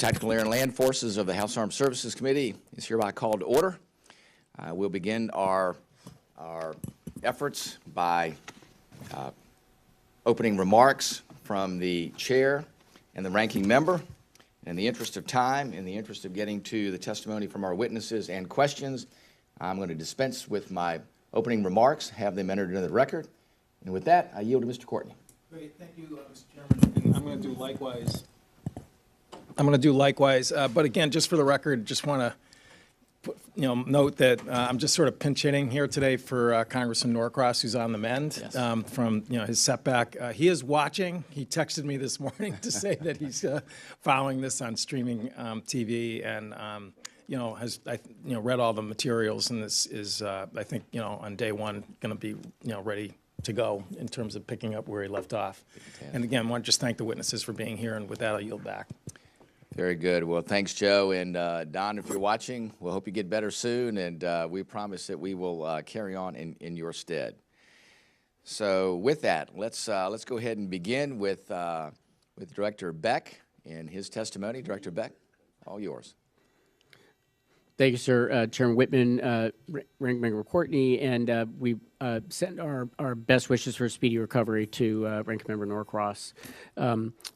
Tactical Air and Land Forces of the House Armed Services Committee is hereby called to order. We'll begin our efforts by opening remarks from the chair and the ranking member. In the interest of time, in the interest of getting to the testimony from our witnesses and questions, I'm going to dispense with my opening remarks, have them entered into the record. And with that, I yield to Mr. Courtney. Great, thank you, Mr. Chairman. And I'm going to do likewise. But again, just for the record, just want to note that I'm just sort of pinch hitting here today for Congressman Norcross, who's on the mend. Yes. From his setback. He is watching. He texted me this morning to say that he's following this on streaming TV and has read all the materials, and this is I think on day one going to be ready to go in terms of picking up where he left off. And again, I want to just thank the witnesses for being here, and with that, I'll yield back. Very good. Well, thanks, Joe. And Don, if you're watching, we'll hope you get better soon, and we promise that we will carry on in your stead. So with that, let's go ahead and begin with Director Beck and his testimony. Director Beck, all yours. Thank you, sir. Chairman Whitman, Ranking Member Courtney, and we send our best wishes for a speedy recovery to Ranking Member Norcross.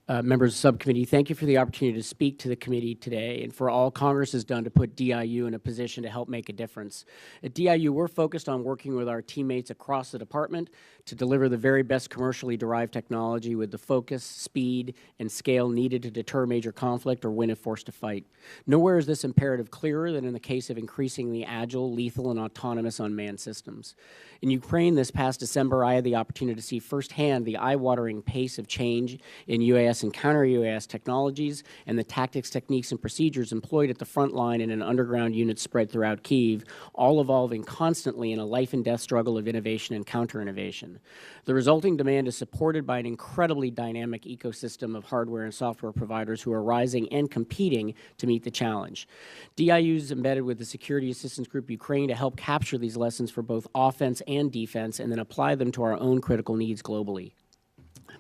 Members of the subcommittee, thank you for the opportunity to speak to the committee today and for all Congress has done to put DIU in a position to help make a difference. At DIU, we're focused on working with our teammates across the department to deliver the very best commercially derived technology with the focus, speed, and scale needed to deter major conflict or win if forced to fight. Nowhere is this imperative clearer than in the case of increasingly agile, lethal, and autonomous unmanned systems. In Ukraine this past December, I had the opportunity to see firsthand the eye-watering pace of change in UAS and counter-UAS technologies and the tactics, techniques, and procedures employed at the front line in an underground unit spread throughout Kyiv, all evolving constantly in a life-and-death struggle of innovation and counter-innovation. The resulting demand is supported by an incredibly dynamic ecosystem of hardware and software providers who are rising and competing to meet the challenge. DIU is embedded with the Security Assistance Group Ukraine to help capture these lessons for both offense and defense and then apply them to our own critical needs globally.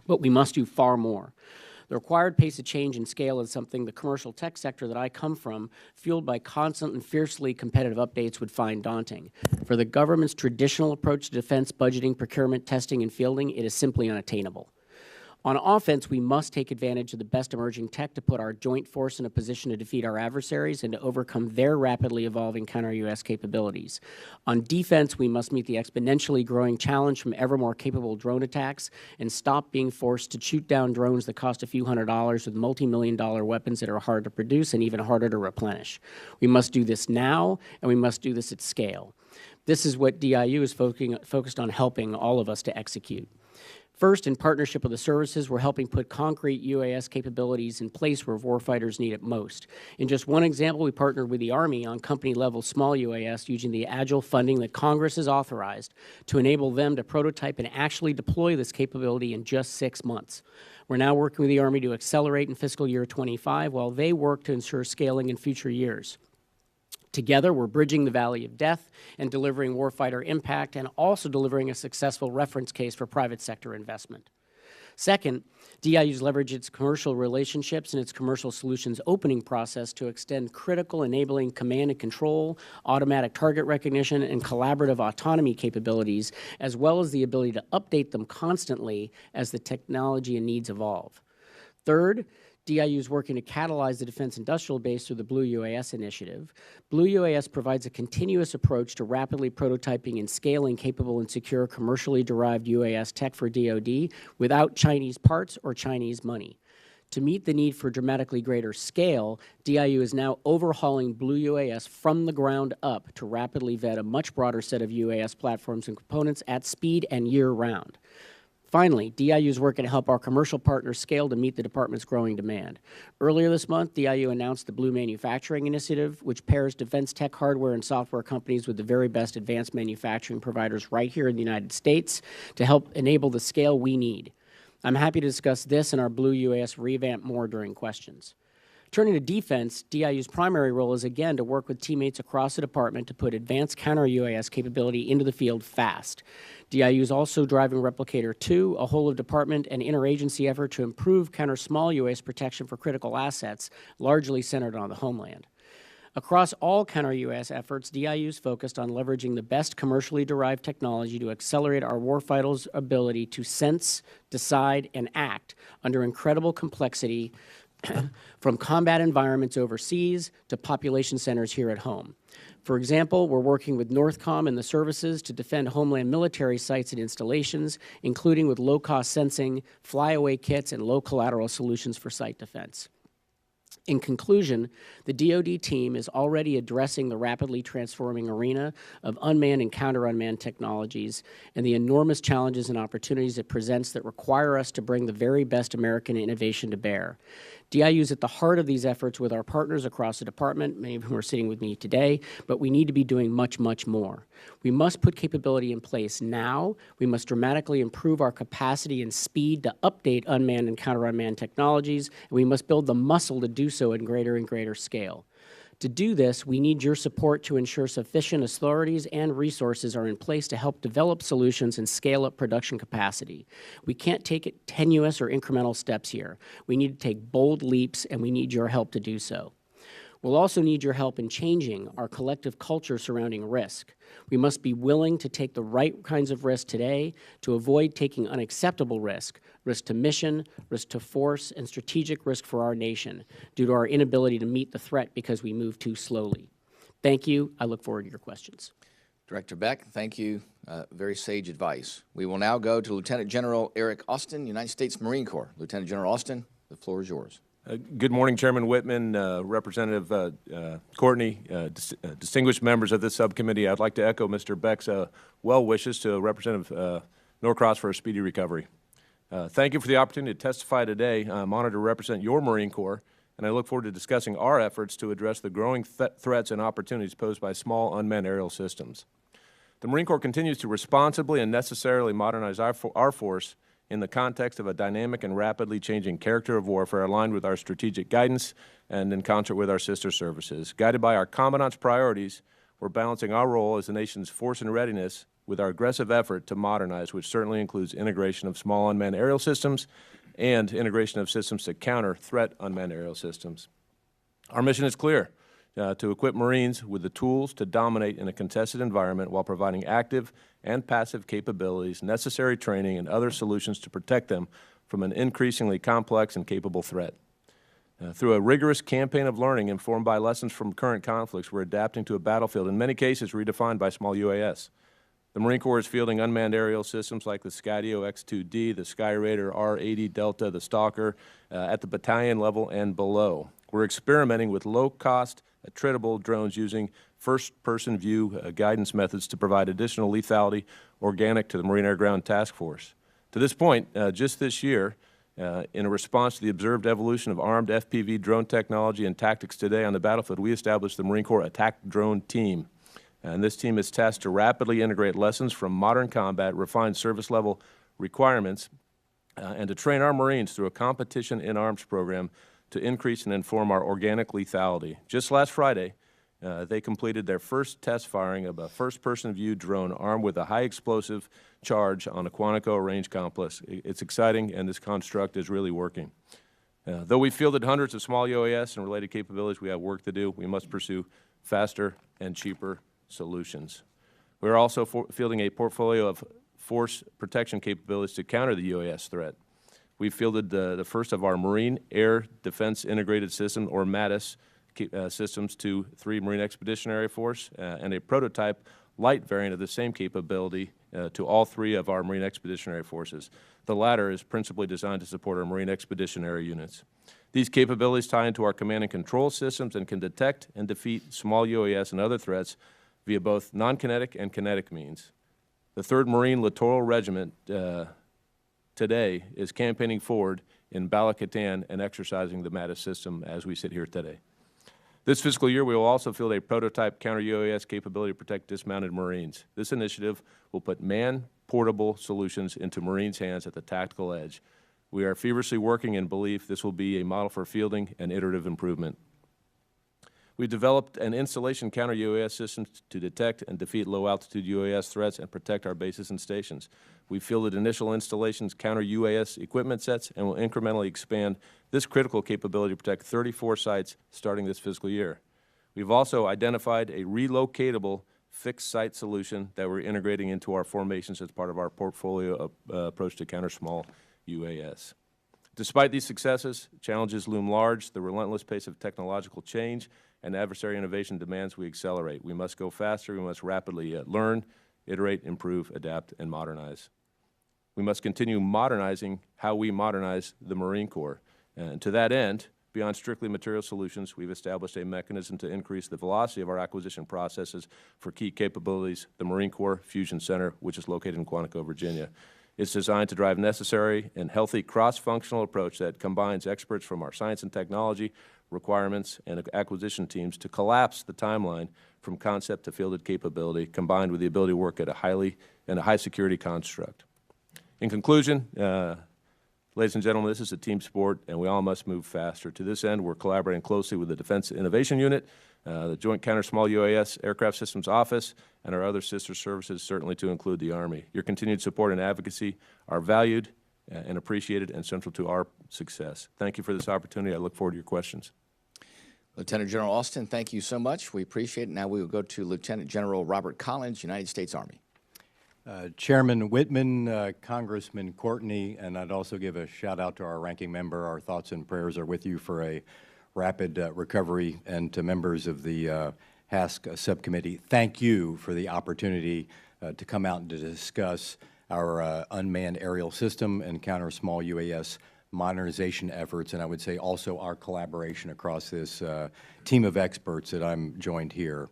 But we must do far more. The required pace of change and scale is something the commercial tech sector that I come from, fueled by constant and fiercely competitive updates, would find daunting. For the government's traditional approach to defense budgeting, procurement, testing, and fielding, it is simply unattainable. On offense, we must take advantage of the best emerging tech to put our joint force in a position to defeat our adversaries and to overcome their rapidly evolving counter-UAS capabilities. On defense, we must meet the exponentially growing challenge from ever more capable drone attacks and stop being forced to shoot down drones that cost a few $100s with multi-million-dollar weapons that are hard to produce and even harder to replenish. We must do this now, and we must do this at scale. This is what DIU is focused on helping all of us to execute. First, in partnership with the services, we're helping put concrete UAS capabilities in place where warfighters need it most. In just one example, we partnered with the Army on company-level small UAS using the agile funding that Congress has authorized to enable them to prototype and actually deploy this capability in just 6 months. We're now working with the Army to accelerate in fiscal year 25 while they work to ensure scaling in future years. Together, we're bridging the valley of death and delivering warfighter impact and also delivering a successful reference case for private sector investment. Second, DIU's leverage its commercial relationships and its commercial solutions opening process to extend critical enabling command and control, automatic target recognition, and collaborative autonomy capabilities, as well as the ability to update them constantly as the technology and needs evolve. Third, DIU is working to catalyze the defense industrial base through the Blue UAS initiative. Blue UAS provides a continuous approach to rapidly prototyping and scaling capable and secure commercially derived UAS tech for DOD without Chinese parts or Chinese money. To meet the need for dramatically greater scale, DIU is now overhauling Blue UAS from the ground up to rapidly vet a much broader set of UAS platforms and components at speed and year-round. Finally, DIU is working to help our commercial partners scale to meet the department's growing demand. Earlier this month, DIU announced the Blue Manufacturing Initiative, which pairs defense tech hardware and software companies with the very best advanced manufacturing providers right here in the United States to help enable the scale we need. I'm happy to discuss this and our Blue UAS revamp more during questions. Turning to defense, DIU's primary role is again to work with teammates across the department to put advanced counter-UAS capability into the field fast. DIU is also driving Replicator 2, a whole-of-department and interagency effort to improve counter-small UAS protection for critical assets, largely centered on the homeland. Across all counter-UAS efforts, DIU is focused on leveraging the best commercially derived technology to accelerate our warfighters' ability to sense, decide, and act under incredible complexity from combat environments overseas to population centers here at home. For example, we're working with Northcom and the services to defend homeland military sites and installations, including with low-cost sensing, flyaway kits, and low-collateral solutions for site defense. In conclusion, the DOD team is already addressing the rapidly transforming arena of unmanned and counter-unmanned technologies and the enormous challenges and opportunities it presents that require us to bring the very best American innovation to bear. DIU is at the heart of these efforts with our partners across the department, many of whom are sitting with me today, but we need to be doing much, much more. We must put capability in place now. We must dramatically improve our capacity and speed to update unmanned and counter-unmanned technologies, and we must build the muscle to do so in greater and greater scale. To do this, we need your support to ensure sufficient authorities and resources are in place to help develop solutions and scale up production capacity. We can't take it tenuous or incremental steps here. We need to take bold leaps, and we need your help to do so. We'll also need your help in changing our collective culture surrounding risk. We must be willing to take the right kinds of risk today to avoid taking unacceptable risk to mission, risk to force, and strategic risk for our nation due to our inability to meet the threat because we move too slowly. Thank you. I look forward to your questions. Director Beck, thank you. Very sage advice. We will now go to Lieutenant General Eric Austin, United States Marine Corps. Lieutenant General Austin, the floor is yours. Good morning, Chairman Whitman, Representative Courtney, distinguished members of this subcommittee. I'd like to echo Mr. Beck's well wishes to Representative Norcross for a speedy recovery. Thank you for the opportunity to testify today. I'm honored to represent your Marine Corps, and I look forward to discussing our efforts to address the growing threats and opportunities posed by small unmanned aerial systems. The Marine Corps continues to responsibly and necessarily modernize our force in the context of a dynamic and rapidly changing character of warfare aligned with our strategic guidance and in concert with our sister services. Guided by our Commandant's priorities, we're balancing our role as the nation's force and readiness with our aggressive effort to modernize, which certainly includes integration of small unmanned aerial systems and integration of systems to counter threat unmanned aerial systems. Our mission is clear, to equip Marines with the tools to dominate in a contested environment while providing active and passive capabilities, necessary training, and other solutions to protect them from an increasingly complex and capable threat. Through a rigorous campaign of learning informed by lessons from current conflicts, we're adapting to a battlefield, in many cases redefined by small UAS. The Marine Corps is fielding unmanned aerial systems like the Skydio X-2D, the Skyraider R-80 Delta, the Stalker, at the battalion level and below. We're experimenting with low-cost, attritable drones using first-person view guidance methods to provide additional lethality organic to the Marine Air Ground Task Force. To this point, just this year, in a response to the observed evolution of armed FPV drone technology and tactics today on the battlefield, we established the Marine Corps Attack Drone Team. And this team is tasked to rapidly integrate lessons from modern combat, refine service-level requirements, and to train our Marines through a competition in arms program to increase and inform our organic lethality. Just last Friday, they completed their first test firing of a first-person view drone armed with a high-explosive charge on a Quantico range complex. It's exciting, and this construct is really working. Though we fielded hundreds of small UAS and related capabilities, we have work to do. We must pursue faster and cheaper solutions. We're also fielding a portfolio of force protection capabilities to counter the UAS threat. We fielded the first of our Marine Air Defense Integrated System, or MADIS, systems to 3 Marine Expeditionary Force and a prototype light variant of the same capability to all 3 of our Marine Expeditionary Forces. The latter is principally designed to support our Marine Expeditionary units. These capabilities tie into our command and control systems and can detect and defeat small UAS and other threats via both non-kinetic and kinetic means. The 3rd Marine Littoral Regiment today is campaigning forward in Bala-Katan and exercising the MADIS system as we sit here today. This fiscal year, we will also field a prototype counter-UAS capability to protect dismounted Marines. This initiative will put man-portable solutions into Marines' hands at the tactical edge. We are feverishly working in belief this will be a model for fielding and iterative improvement. We've developed an installation counter-UAS system to detect and defeat low-altitude UAS threats and protect our bases and stations. We've fielded initial installations counter-UAS equipment sets and will incrementally expand this critical capability to protect 34 sites starting this fiscal year. We've also identified a relocatable fixed site solution that we're integrating into our formations as part of our portfolio approach to counter-small UAS. Despite these successes, challenges loom large. The relentless pace of technological change and adversary innovation demands we accelerate. We must go faster. We must rapidly learn, iterate, improve, adapt, and modernize. We must continue modernizing how we modernize the Marine Corps. And to that end, beyond strictly material solutions, we've established a mechanism to increase the velocity of our acquisition processes for key capabilities, the Marine Corps Fusion Center, which is located in Quantico, Virginia. It's designed to drive necessary and healthy cross-functional approach that combines experts from our science and technology, requirements, and acquisition teams to collapse the timeline from concept to fielded capability, combined with the ability to work at a high security construct. In conclusion, ladies and gentlemen, this is a team sport, and we all must move faster. To this end, we're collaborating closely with the Defense Innovation Unit, the Joint Counter-Small UAS Aircraft Systems Office, and our other sister services, certainly to include the Army. Your continued support and advocacy are valued and appreciated and central to our success. Thank you for this opportunity. I look forward to your questions. Lieutenant General Austin, thank you so much. We appreciate it. Now we will go to Lieutenant General Robert Collins, United States Army. Chairman Whitman, Congressman Courtney, and I'd also give a shout out to our ranking member. Our thoughts and prayers are with you for a rapid recovery, and to members of the HASC subcommittee, thank you for the opportunity to come out and to discuss our unmanned aerial system and counter-small UAS modernization efforts, and I would say also our collaboration across this team of experts that I'm joined here.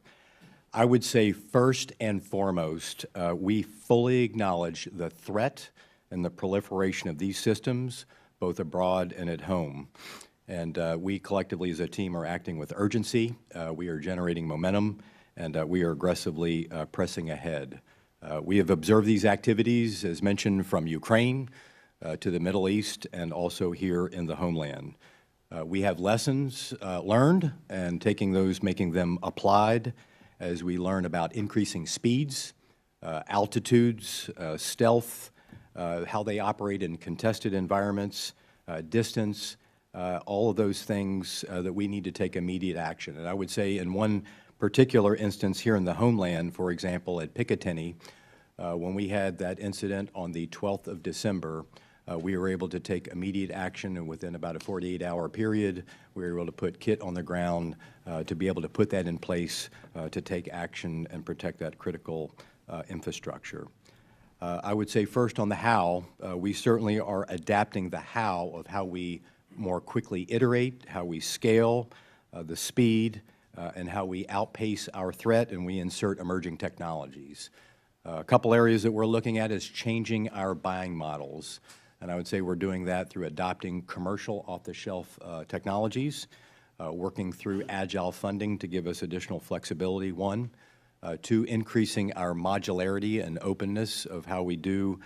I would say first and foremost, we fully acknowledge the threat and the proliferation of these systems, both abroad and at home. And we collectively as a team are acting with urgency. We are generating momentum, and we are aggressively pressing ahead. We have observed these activities, as mentioned, from Ukraine to the Middle East and also here in the homeland. We have lessons learned and taking those, making them applied as we learn about increasing speeds, altitudes, stealth, how they operate in contested environments, distance, all of those things that we need to take immediate action. And I would say in one particular instance here in the homeland, for example, at Picatinny, when we had that incident on the 12th of December, we were able to take immediate action, and within about a 48-hour period, we were able to put kit on the ground to be able to put that in place to take action and protect that critical infrastructure. I would say first on the how, we certainly are adapting the how of how we more quickly iterate, how we scale, the speed, and how we outpace our threat and we insert emerging technologies. A couple areas that we're looking at is changing our buying models. And I would say we're doing that through adopting commercial off-the-shelf technologies, working through agile funding to give us additional flexibility, one. Two, increasing our modularity and openness of how we do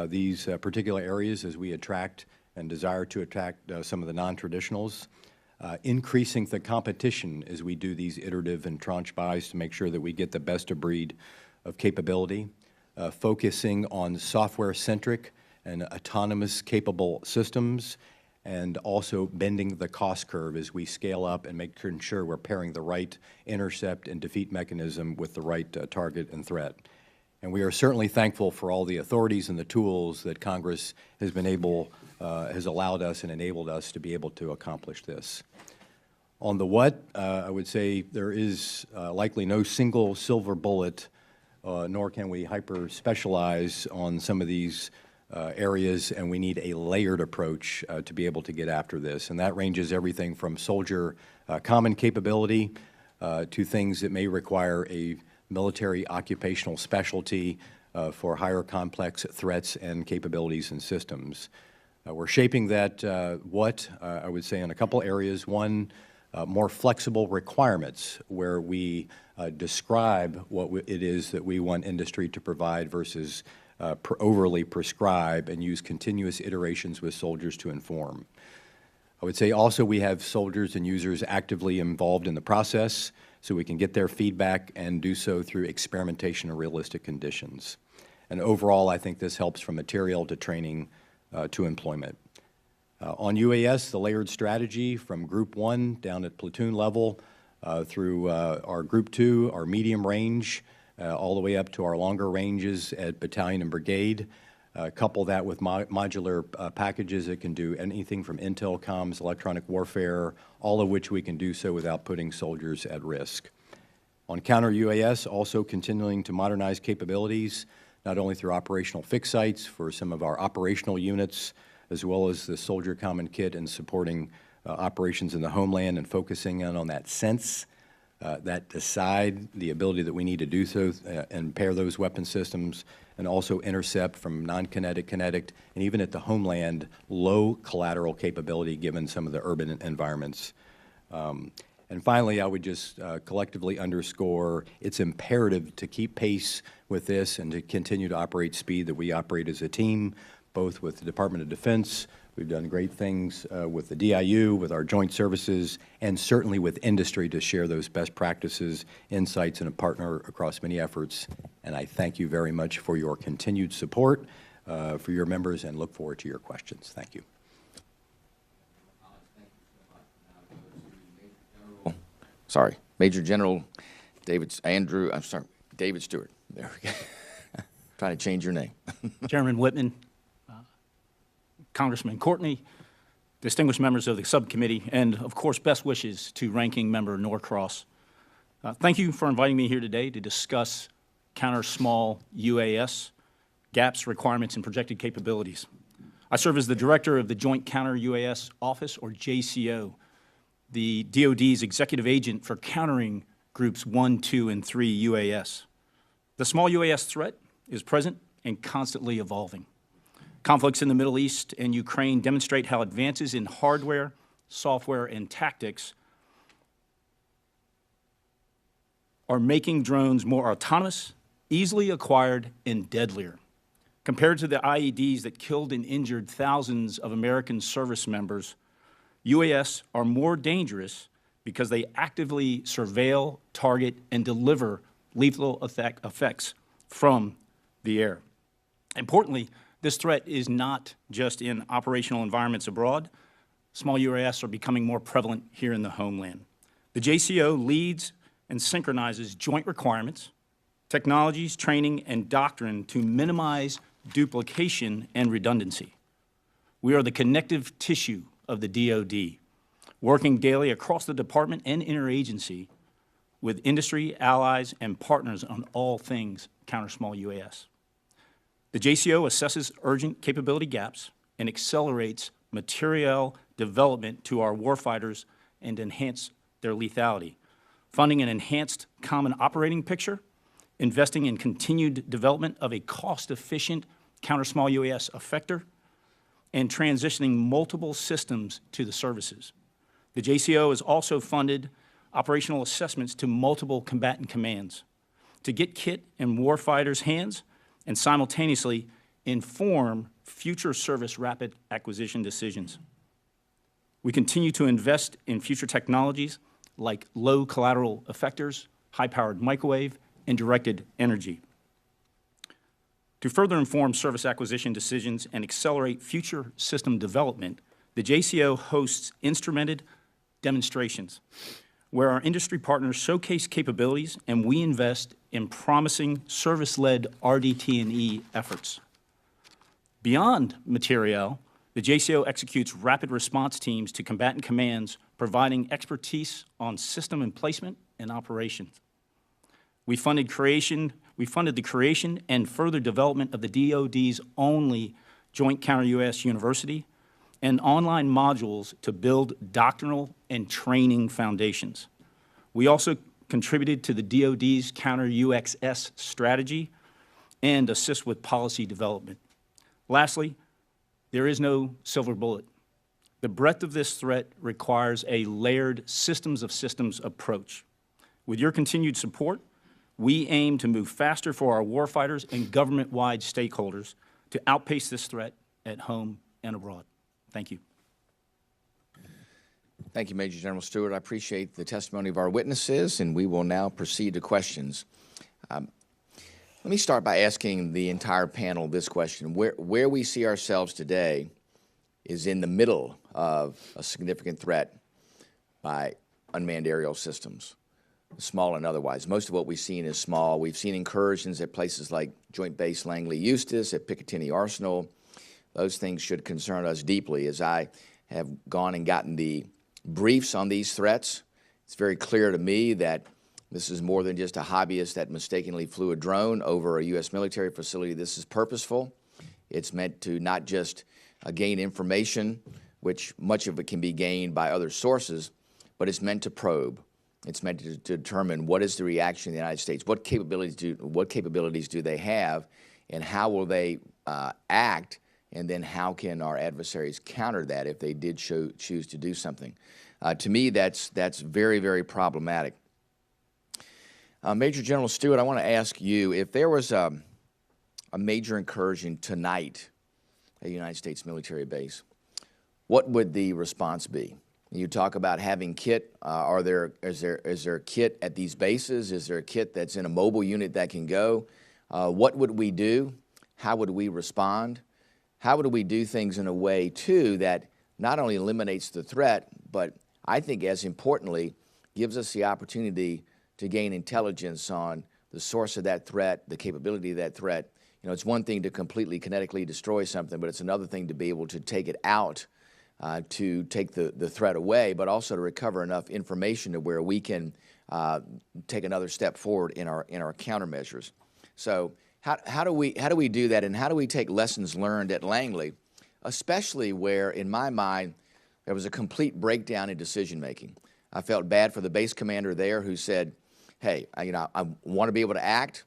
these particular areas as we attract and desire to attract some of the non-traditionals. Increasing the competition as we do these iterative and tranche buys to make sure that we get the best of breed of capability. Focusing on software-centric and autonomous capable systems, and also bending the cost curve as we scale up and making sure we're pairing the right intercept and defeat mechanism with the right target and threat. And we are certainly thankful for all the authorities and the tools that Congress has been able, has allowed us and enabled us to be able to accomplish this. On the what, I would say there is likely no single silver bullet, nor can we hyper-specialize on some of these areas, and we need a layered approach to be able to get after this. And that ranges everything from soldier common capability to things that may require a military occupational specialty for higher complex threats and capabilities and systems. We're shaping that I would say in a couple areas. One, more flexible requirements where we describe what it is that we want industry to provide versus overly prescribe and use continuous iterations with soldiers to inform. I would say also we have soldiers and users actively involved in the process so we can get their feedback and do so through experimentation in realistic conditions. And overall, I think this helps from material to training to employment. On UAS, the layered strategy from Group 1 down at platoon level through our Group 2, our medium range, all the way up to our longer ranges at battalion and brigade. Couple that with modular packages that can do anything from intel comms, electronic warfare, all of which we can do so without putting soldiers at risk. On counter-UAS, also continuing to modernize capabilities, not only through operational fixed sites for some of our operational units, as well as the Soldier Common Kit and supporting operations in the homeland and focusing in on that sense, that decide the ability that we need to do so and pair those weapon systems, and also intercept from non-kinetic, kinetic, and even at the homeland, low collateral capability given some of the urban environments. And finally, I would just collectively underscore it's imperative to keep pace with this and to continue to operate speed that we operate as a team, both with the Department of Defense. We've done great things with the DIU, with our joint services, and certainly with industry to share those best practices, insights, and a partner across many efforts. And I thank you very much for your continued support for your members and look forward to your questions. Thank you. Sorry, Major General David Stewart. There we go. Trying to change your name. Chairman Whitman, Congressman Courtney, distinguished members of the subcommittee, and of course, best wishes to Ranking Member Norcross. Thank you for inviting me here today to discuss counter-small UAS, gaps, requirements, and projected capabilities. I serve as the director of the Joint Counter-UAS Office, or JCO, the DOD's executive agent for countering Groups 1, 2, and 3 UAS. The small UAS threat is present and constantly evolving. Conflicts in the Middle East and Ukraine demonstrate how advances in hardware, software, and tactics are making drones more autonomous, easily acquired, and deadlier. Compared to the IEDs that killed and injured thousands of American service members, UAS are more dangerous because they actively surveil, target, and deliver lethal effects from the air. Importantly, this threat is not just in operational environments abroad. Small UAS are becoming more prevalent here in the homeland. The JCO leads and synchronizes joint requirements, technologies, training, and doctrine to minimize duplication and redundancy. We are the connective tissue of the DOD, working daily across the department and interagency with industry, allies, and partners on all things counter-small UAS. The JCO assesses urgent capability gaps and accelerates materiel development to our warfighters and enhance their lethality, funding an enhanced common operating picture, investing in continued development of a cost-efficient counter-small UAS effector, and transitioning multiple systems to the services. The JCO has also funded operational assessments to multiple combatant commands to get kit in warfighters' hands and simultaneously inform future service rapid acquisition decisions. We continue to invest in future technologies like low collateral effectors, high-powered microwave, and directed energy. To further inform service acquisition decisions and accelerate future system development, the JCO hosts instrumented demonstrations where our industry partners showcase capabilities and we invest in promising service-led RDT&E efforts. Beyond materiel, the JCO executes rapid response teams to combatant commands, providing expertise on system emplacement and operations. We funded the creation and further development of the DOD's only Joint Counter-UAS University and online modules to build doctrinal and training foundations. We also contributed to the DOD's Counter-UXS strategy and assist with policy development. Lastly, there is no silver bullet. The breadth of this threat requires a layered systems of systems approach. With your continued support, We aim to move faster for our warfighters and government-wide stakeholders to outpace this threat at home and abroad. Thank you. Thank you, Major General Stewart. I appreciate the testimony of our witnesses, and we will now proceed to questions. Let me start by asking the entire panel this question. Where we see ourselves today is in the middle of a significant threat by unmanned aerial systems, small and otherwise. Most of what we've seen is small. We've seen incursions at places like Joint Base Langley-Eustis, at Picatinny Arsenal. Those things should concern us deeply. As I have gone and gotten the briefs on these threats, it's very clear to me that this is more than just a hobbyist that mistakenly flew a drone over a U.S. military facility. This is purposeful. It's meant to not just gain information, which much of it can be gained by other sources, but it's meant to probe. It's meant to determine what is the reaction of the United States, what capabilities do they have, and how will they act, and then how can our adversaries counter that if they did choose to do something. To me, that's very, very problematic. Major General Stewart, I want to ask you, if there was a major incursion tonight at a United States military base, what would the response be? You talk about having kit. Is there kit at these bases? Is there a kit that's in a mobile unit that can go? What would we do? How would we respond? How would we do things in a way, too, that not only eliminates the threat, but I think as importantly, gives us the opportunity to gain intelligence on the source of that threat, the capability of that threat. You know, it's one thing to completely kinetically destroy something, but it's another thing to be able to take it out, to take the threat away, but also to recover enough information to where we can take another step forward in our countermeasures. So how do we do that, and how do we take lessons learned at Langley, especially where, in my mind, there was a complete breakdown in decision making. I felt bad for the base commander there who said, "Hey, I want to be able to act.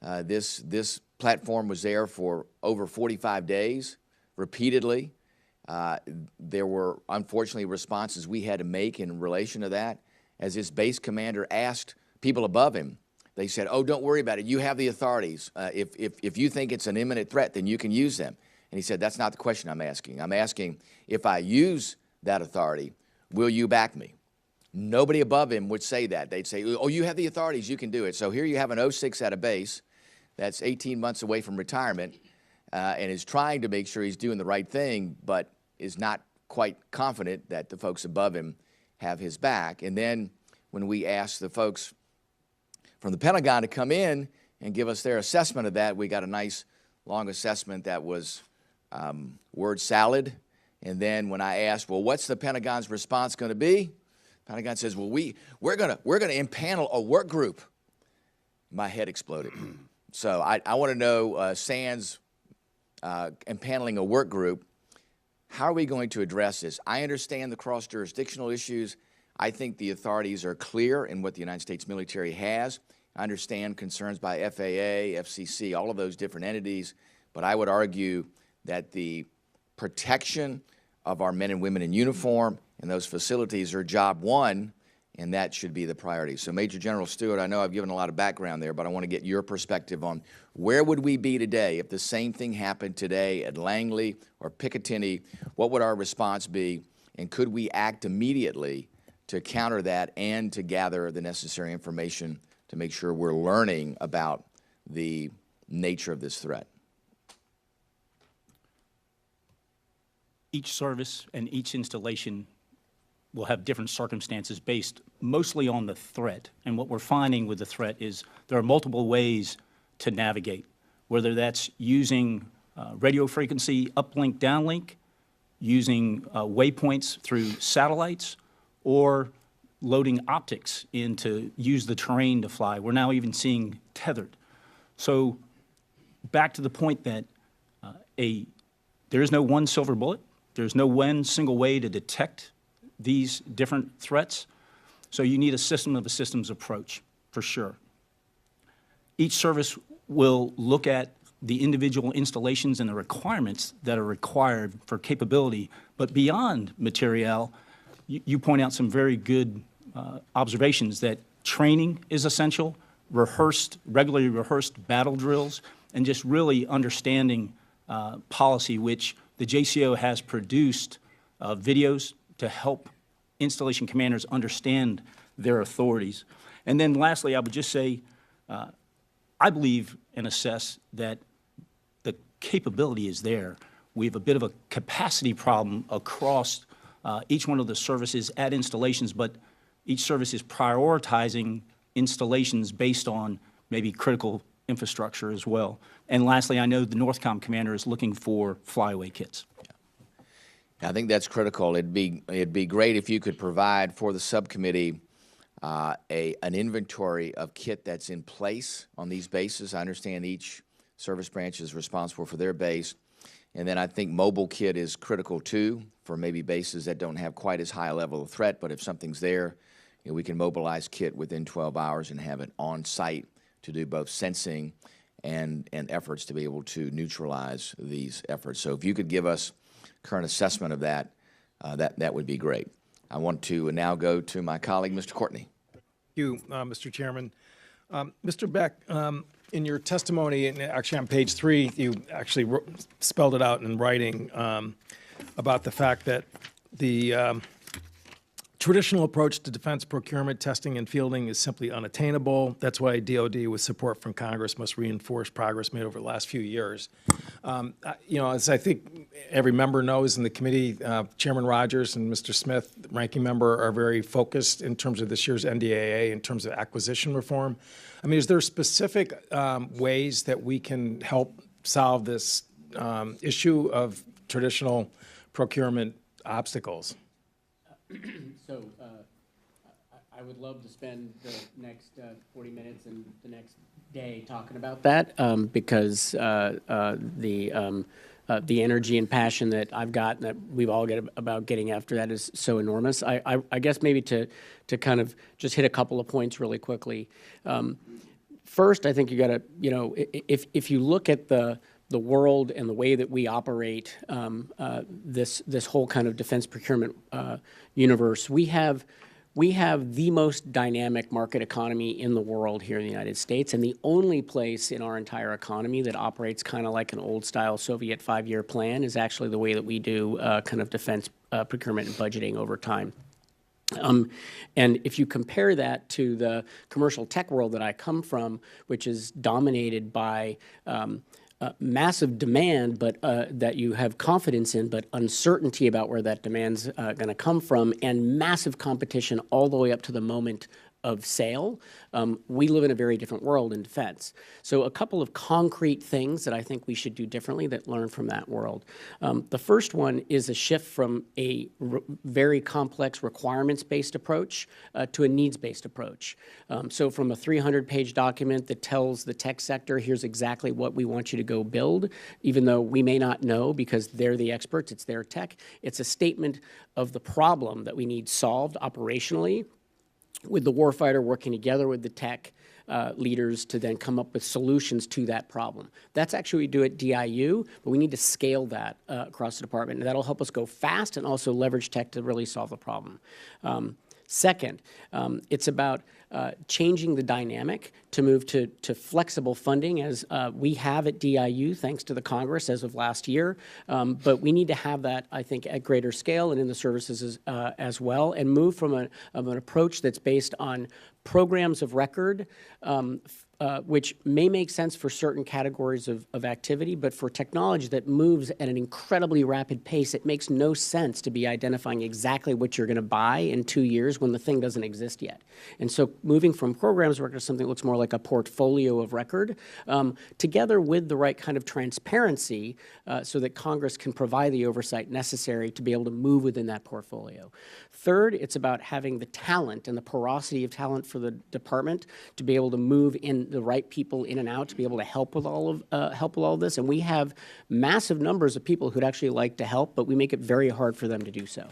This platform was there for over 45 days, repeatedly. There were, unfortunately, responses we had to make in relation to that. As his base commander asked people above him, they said, "Oh, don't worry about it. You have the authorities. If you think it's an imminent threat, then you can use them." And he said, "That's not the question I'm asking. I'm asking, if I use that authority, will you back me?" Nobody above him would say that. They'd say, "Oh, you have the authorities. You can do it." So here you have an 06 at a base that's 18 months away from retirement and is trying to make sure he's doing the right thing, but is not quite confident that the folks above him have his back. And then when we asked the folks from the Pentagon to come in and give us their assessment of that, we got a nice long assessment that was word salad. And then when I asked, well, what's the Pentagon's response going to be? Pentagon says, well, we're gonna impanel a work group. My head exploded. So I want to know, sans impaneling a work group, how are we going to address this? I understand the cross-jurisdictional issues. I think the authorities are clear in what the United States military has. I understand concerns by FAA, FCC, all of those different entities, but I would argue that the protection of our men and women in uniform and those facilities are job one, and that should be the priority. So Major General Stewart, I know I've given a lot of background there, but I want to get your perspective on where would we be today if the same thing happened today at Langley or Picatinny? What would our response be, and could we act immediately to counter that and to gather the necessary information to make sure we're learning about the nature of this threat? Each service and each installation will have different circumstances based mostly on the threat. And what we're finding with the threat is there are multiple ways to navigate, whether that's using radio frequency uplink, downlink, using waypoints through satellites, or loading optics in to use the terrain to fly. We're now even seeing tethered. So back to the point that there is no one silver bullet. There's no one single way to detect these different threats. So you need a system of a systems approach, for sure. Each service will look at the individual installations and the requirements that are required for capability. But beyond materiel, you point out some very good observations that training is essential, regularly rehearsed battle drills, and just really understanding policy, which the JCO has produced videos to help installation commanders understand their authorities. And then lastly, I would just say, I believe and assess that the capability is there. We have a bit of a capacity problem across each one of the services at installations, but each service is prioritizing installations based on maybe critical infrastructure as well. And lastly, I know the Northcom commander is looking for flyaway kits. I think that's critical. It'd be great if you could provide for the subcommittee an inventory of kit that's in place on these bases. I understand each service branch is responsible for their base. And then I think mobile kit is critical too for maybe bases that don't have quite as high a level of threat, but if something's there, we can mobilize kit within 12 hours and have it on site to do both sensing and efforts to be able to neutralize these efforts. So if you could give us current assessment of that, that would be great. I want to now go to my colleague, Mr. Courtney. Thank you, Mr. Chairman. Mr. Beck, in your testimony, and actually on page 3, you actually spelled it out in writing about the fact that the traditional approach to defense procurement, testing, and fielding is simply unattainable. That's why DOD, with support from Congress, must reinforce progress made over the last few years. As I think every member knows in the committee, Chairman Rogers and Mr. Smith, ranking member, are very focused in terms of this year's NDAA in terms of acquisition reform. I mean, is there specific ways that we can help solve this issue of traditional procurement obstacles? So I would love to spend the next 40 minutes and the next day talking about that because the energy and passion that I've got and that we've all got about getting after that is so enormous. I guess maybe to kind of just hit a couple of points really quickly. First, I think you got to, if you look at the world and the way that we operate this whole kind of defense procurement universe, we have the most dynamic market economy in the world here in the United States, and the only place in our entire economy that operates kind of like an old-style Soviet 5-year plan is actually the way that we do kind of defense procurement and budgeting over time. And if you compare that to the commercial tech world that I come from, which is dominated by massive demand, but that you have confidence in, but uncertainty about where that demand's going to come from, and massive competition all the way up to the moment of sale, we live in a very different world in defense. So a couple of concrete things that I think we should do differently that learn from that world. The first one is a shift from a very complex requirements-based approach to a needs-based approach. So from a 300-page document that tells the tech sector, here's exactly what we want you to go build, even though we may not know because they're the experts, it's their tech. It's a statement of the problem that we need solved operationally, with the warfighter working together with the tech leaders to then come up with solutions to that problem. That's actually what we do at DIU, but we need to scale that across the department, and that'll help us go fast and also leverage tech to really solve the problem. Second, it's about changing the dynamic to move to flexible funding as we have at DIU, thanks to the Congress as of last year. But we need to have that, I think, at greater scale and in the services as well, and move from an approach that's based on programs of record, which may make sense for certain categories of activity, but for technology that moves at an incredibly rapid pace, it makes no sense to be identifying exactly what you're going to buy in 2 years when the thing doesn't exist yet. And so moving from programs of record to something that looks more like a portfolio of record, together with the right kind of transparency so that Congress can provide the oversight necessary to be able to move within that portfolio. Third, it's about having the talent and the porosity of talent for the department to be able to move in the right people in and out to be able to help with all of this. And we have massive numbers of people who'd actually like to help, but we make it very hard for them to do so.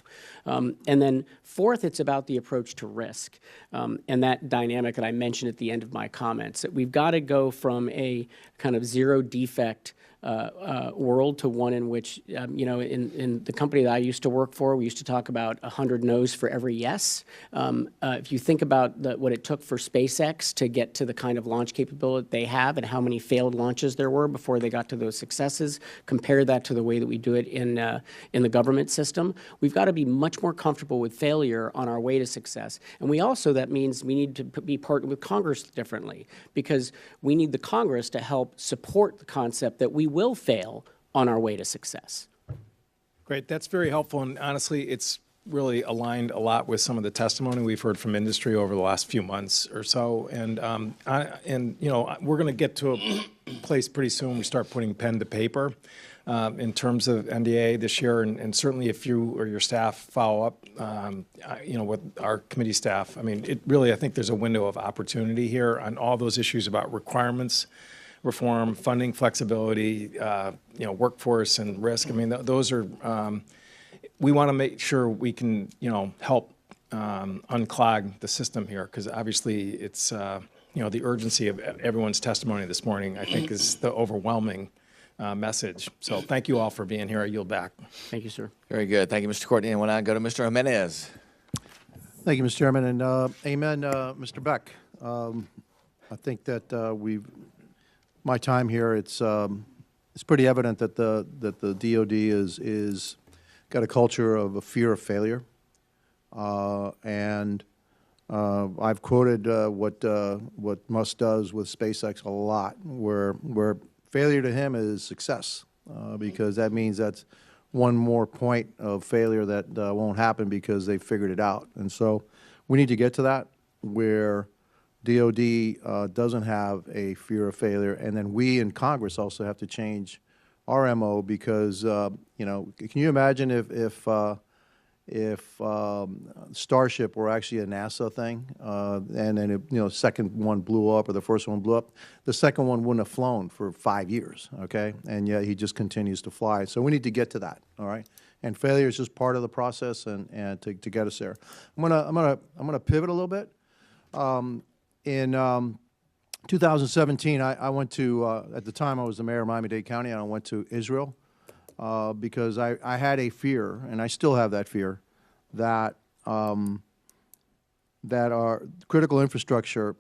And then fourth, it's about the approach to risk and that dynamic that I mentioned at the end of my comments, that we've got to go from a kind of zero defect world to one in which, in the company that I used to work for, we used to talk about 100 no's for every yes. If you think about what it took for SpaceX to get to the kind of launch capability they have and how many failed launches there were before they got to those successes, compare that to the way that we do it in the government system, we've got to be much more comfortable with failure on our way to success. And that means we need to be partnered with Congress differently, because we need the Congress to help support the concept that we will fail on our way to success. Great, that's very helpful, and honestly, it's really aligned a lot with some of the testimony we've heard from industry over the last few months or so. And we're going to get to a place pretty soon we start putting pen to paper in terms of NDA this year, and certainly if you or your staff follow up, with our committee staff. I mean, I think there's a window of opportunity here on all those issues about requirements, reform, funding flexibility, workforce and risk. I mean, those are. We want to make sure we can, help unclog the system here, because obviously it's, the urgency of everyone's testimony this morning, I think, is the overwhelming message. So thank you all for being here. I yield back. Thank you, sir. Very good. Thank you, Mr. Courtney. And when I go to Mr. Jimenez. Thank you, Mr. Chairman, and amen, Mr. Beck. I think that my time here, it's pretty evident that the DOD is got a culture of a fear of failure, and I've quoted what Musk does with SpaceX a lot, where failure to him is success, because that means that's one more point of failure that won't happen because they figured it out. And so we need to get to that where DOD doesn't have a fear of failure, and then we in Congress also have to change our MO, because can you imagine if Starship were actually a NASA thing, and then second one blew up or the first one blew up, the second one wouldn't have flown for 5 years, okay? And yet he just continues to fly. So we need to get to that, all right? And failure is just part of the process, and to get us there. I'm gonna pivot a little bit. In 2017, I went to, at the time I was the mayor of Miami-Dade County, and I went to Israel because I had a fear, and I still have that fear, that our critical infrastructure,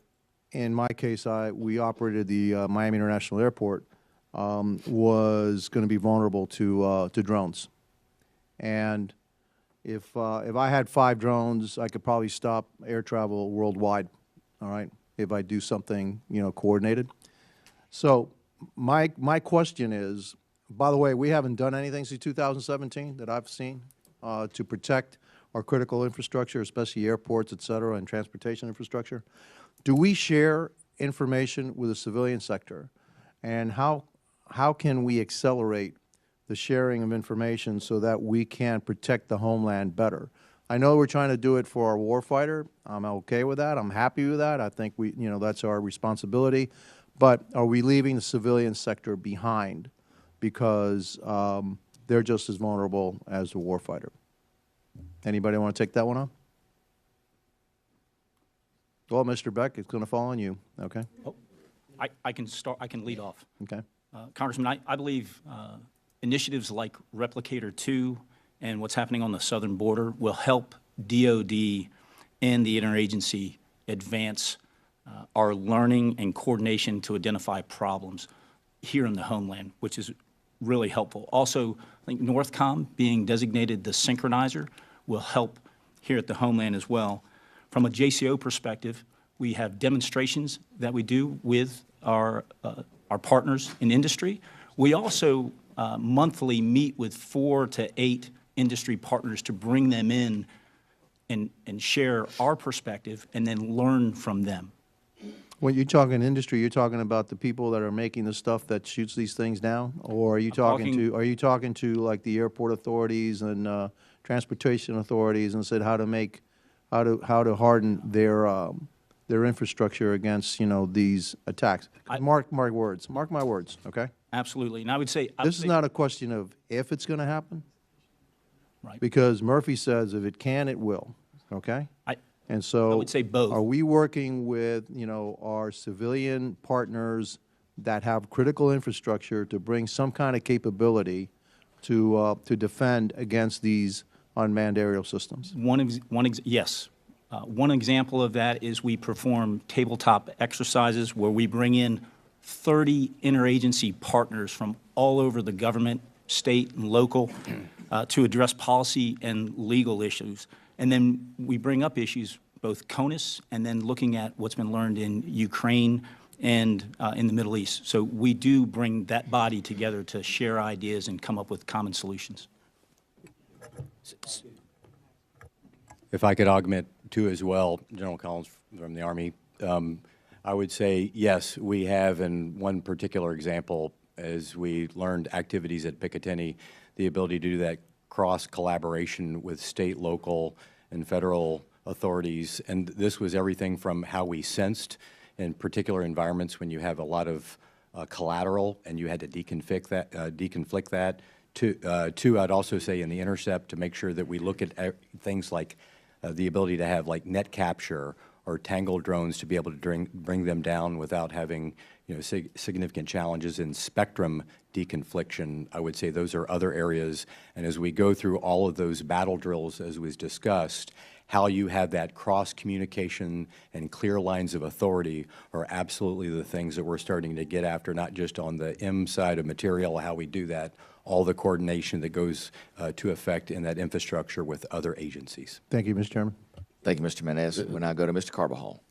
in my case, we operated the Miami International Airport, was going to be vulnerable to drones. And if I had 5 drones, I could probably stop air travel worldwide, all right, if I do something, coordinated. So my question is, by the way, we haven't done anything since 2017 that I've seen to protect our critical infrastructure, especially airports, et cetera, and transportation infrastructure. Do we share information with the civilian sector? And how can we accelerate the sharing of information so that we can protect the homeland better? I know we're trying to do it for our warfighter. I'm okay with that. I'm happy with that. I think that's our responsibility. But are we leaving the civilian sector behind because they're just as vulnerable as the warfighter? Anybody want to take that one on? Well, Mr. Beck, it's going to fall on you. Okay. Oh, I can start. I can lead off. Okay. Congressman, I believe initiatives like Replicator 2 and what's happening on the southern border will help DOD and the interagency advance our learning and coordination to identify problems here in the homeland, which is really helpful. Also, I think NORTHCOM being designated the synchronizer will help here at the homeland as well. From a JCO perspective, we have demonstrations that we do with our partners in industry. We also monthly meet with 4 to 8 industry partners to bring them in and share our perspective and then learn from them. When you're talking industry, you're talking about the people that are making the stuff that shoots these things down, or are you talking to like the airport authorities and transportation authorities and said how to harden their infrastructure against these attacks? Mark my words, okay? Absolutely, and I would say this is not a question of if it's going to happen, right? Because Murphy says if it can, it will. Okay. And so I would say both. Are we working with our civilian partners that have critical infrastructure to bring some kind of capability to defend against these unmanned aerial systems? Yes. One example of that is we perform tabletop exercises where we bring in 30 interagency partners from all over the government, state and local, to address policy and legal issues. And then we bring up issues, both CONUS and then looking at what's been learned in Ukraine and in the Middle East. So we do bring that body together to share ideas and come up with common solutions. If I could augment too as well, General Collins from the Army, I would say yes, we have in one particular example, as we learned activities at Picatinny, the ability to do that cross collaboration with state, local, and federal authorities. And this was everything from how we sensed in particular environments when you have a lot of collateral and you had to deconflict that, to I'd also say in the intercept to make sure that we look at things like the ability to have like net capture or tangled drones to be able to bring them down without having significant challenges in spectrum deconfliction. I would say those are other areas. And as we go through all of those battle drills, as was discussed, how you have that cross communication and clear lines of authority are absolutely the things that we're starting to get after, not just on the M side of material, how we do that, all the coordination that goes to effect in that infrastructure with other agencies. Thank you, Mr. Chairman. Thank you, Mr. Menez. We now go to Mr. Carbajal.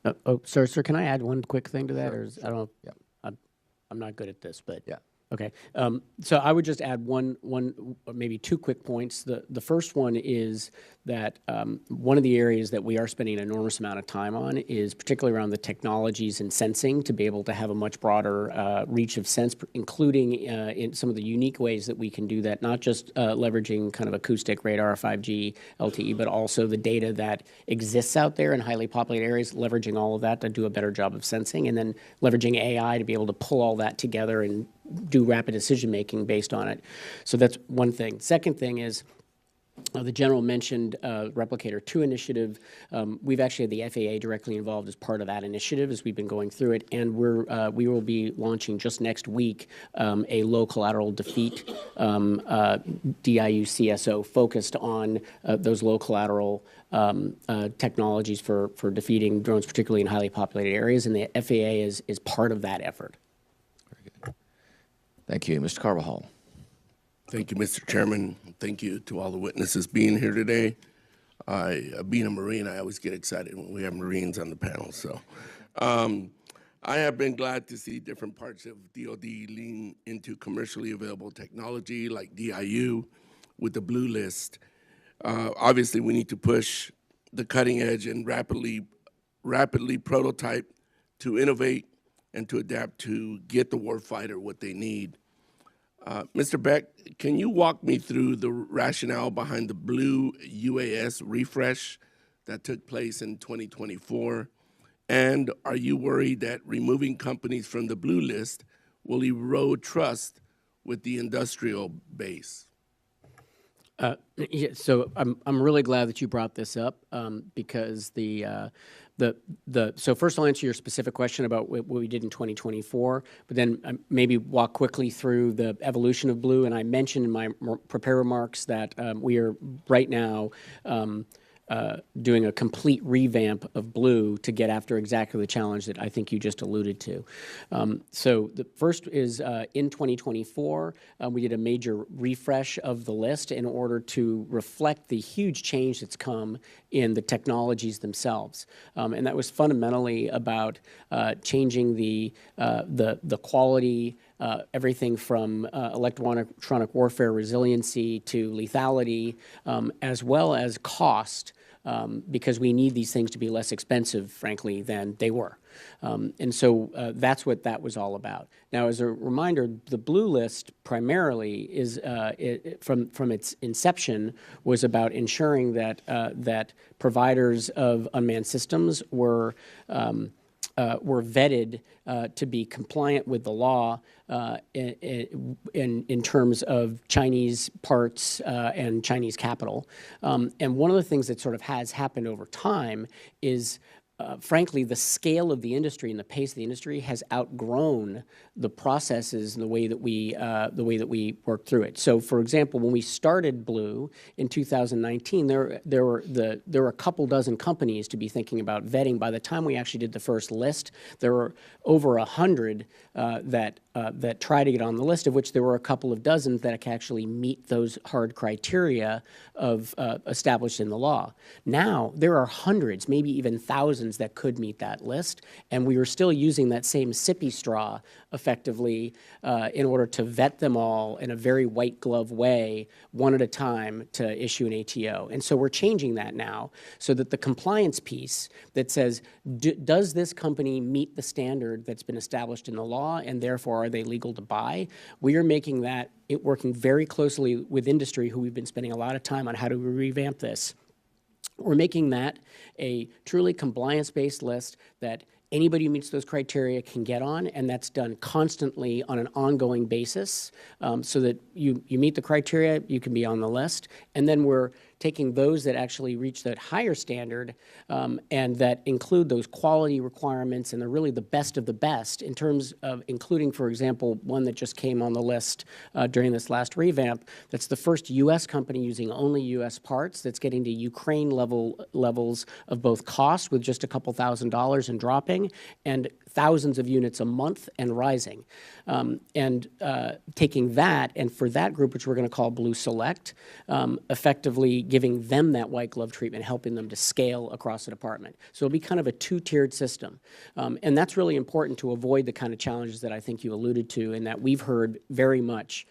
Sir, can I add one quick thing to that? Or I don't know. Yep. I'm not good at this, but Yeah. okay. So I would just add one, or maybe two quick points. The first one is that one of the areas that we are spending an enormous amount of time on is particularly around the technologies and sensing to be able to have a much broader reach of sense, including in some of the unique ways that we can do that, not just leveraging kind of acoustic radar, 5G, LTE, but also the data that exists out there in highly populated areas, leveraging all of that to do a better job of sensing, and then leveraging AI to be able to pull all that together and do rapid decision-making based on it. So that's one thing. Second thing is, the General mentioned Replicator 2 initiative. We've actually had the FAA directly involved as part of that initiative as we've been going through it, and we will be launching just next week a low collateral defeat DIU CSO focused on those low collateral technologies for defeating drones, particularly in highly populated areas, and the FAA is part of that effort. Very good. Thank you. Mr. Carbajal. Thank you, Mr. Chairman. Thank you to all the witnesses being here today. Being a Marine, I always get excited when we have Marines on the panel. So I have been glad to see different parts of DOD lean into commercially available technology like DIU with the blue list. Obviously, we need to push the cutting edge and rapidly prototype to innovate and to adapt to get the warfighter what they need. Mr. Beck, can you walk me through the rationale behind the blue UAS refresh that took place in 2024? And are you worried that removing companies from the blue list will erode trust with the industrial base? Yeah, so I'm really glad that you brought this up because so first I'll answer your specific question about what we did in 2024, but then maybe walk quickly through the evolution of blue. And I mentioned in my prepared remarks that we are right now doing a complete revamp of blue to get after exactly the challenge that I think you just alluded to. So the first is in 2024, we did a major refresh of the list in order to reflect the huge change that's come in the technologies themselves. And that was fundamentally about changing the quality, everything from electronic warfare resiliency to lethality, as well as cost, because we need these things to be less expensive, frankly, than they were. And so that's what that was all about. Now, as a reminder, the blue list primarily is, from its inception, was about ensuring that providers of unmanned systems were vetted to be compliant with the law in terms of Chinese parts and Chinese capital. And one of the things that sort of has happened over time is frankly, the scale of the industry and the pace of the industry has outgrown the processes and the way that we work through it. So, for example, when we started Blue in 2019, there were a couple dozen companies to be thinking about vetting. By the time we actually did the first list, there were over 100 that try to get on the list, of which there were a couple of dozens that can actually meet those hard criteria of established in the law. Now there are hundreds, maybe even thousands, that could meet that list, and we are still using that same sippy straw effectively in order to vet them all in a very white glove way, one at a time, to issue an ATO. And so we're changing that now so that the compliance piece that says, does this company meet the standard that's been established in the law, and therefore are they legal to buy? We are making that, working very closely with industry, who we've been spending a lot of time on how do we revamp this. We're making that a truly compliance-based list that anybody who meets those criteria can get on, and that's done constantly on an ongoing basis, so that you meet the criteria, you can be on the list. And then we're taking those that actually reach that higher standard and that include those quality requirements, and they're really the best of the best in terms of including, for example, one that just came on the list during this last revamp. That's the first U.S. company using only U.S. parts that's getting to Ukraine levels of both cost, with just a couple $1,000s and dropping, and thousands of units a month and rising. Taking that, and for that group, which we're going to call Blue Select, effectively giving them that white glove treatment, helping them to scale across the department. So it'll be kind of a two-tiered system. And that's really important to avoid the kind of challenges that I think you alluded to, and that we've heard very much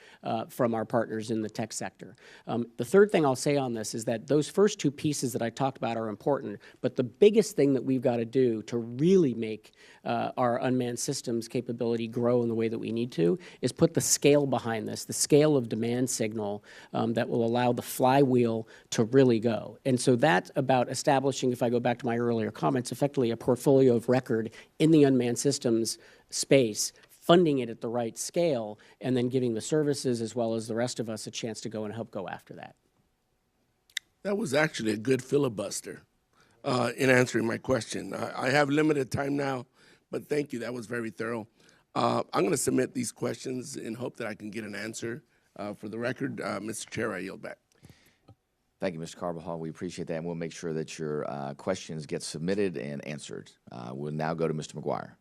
from our partners in the tech sector. The third thing I'll say on this is that those first two pieces that I talked about are important, but the biggest thing that we've got to do to really make our unmanned systems capability grow in the way that we need to is put the scale behind this, the scale of demand signal that will allow the flywheel to really go. And so that's about establishing, if I go back to my earlier comments, effectively a portfolio of record in the unmanned systems space, funding it at the right scale, and then giving the services as well as the rest of us a chance to go and help go after that. That was actually a good filibuster in answering my question. I have limited time now, but thank you. That was very thorough. I'm going to submit these questions in hope that I can get an answer. For the record, Mr. Chair, I yield back. Thank you, Mr. Carbajal. We appreciate that, and we'll make sure that your questions get submitted and answered. We'll now go to Mr. McGuire.